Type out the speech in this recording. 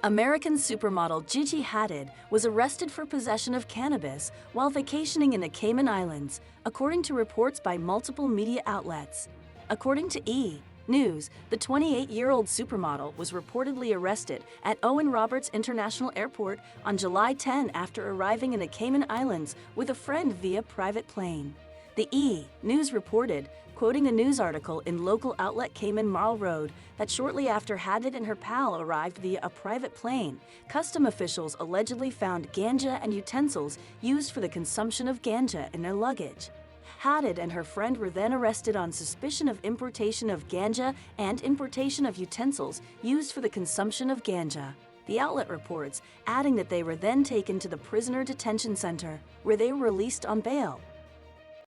American supermodel Gigi Hadid was arrested for possession of cannabis while vacationing in the Cayman Islands, according to reports by multiple media outlets. According to E! News, the 28-year-old supermodel was reportedly arrested at Owen Roberts International Airport on July 10 after arriving in the Cayman Islands with a friend via private plane. The E! News reported, quoting a news article in local outlet Cayman Marl Road, that shortly after Hadid and her pal arrived via a private plane, custom officials allegedly found ganja and utensils used for the consumption of ganja in their luggage. Hadid and her friend were then arrested on suspicion of importation of ganja and importation of utensils used for the consumption of ganja. The outlet reports, adding that they were then taken to the prisoner detention center, where they were released on bail.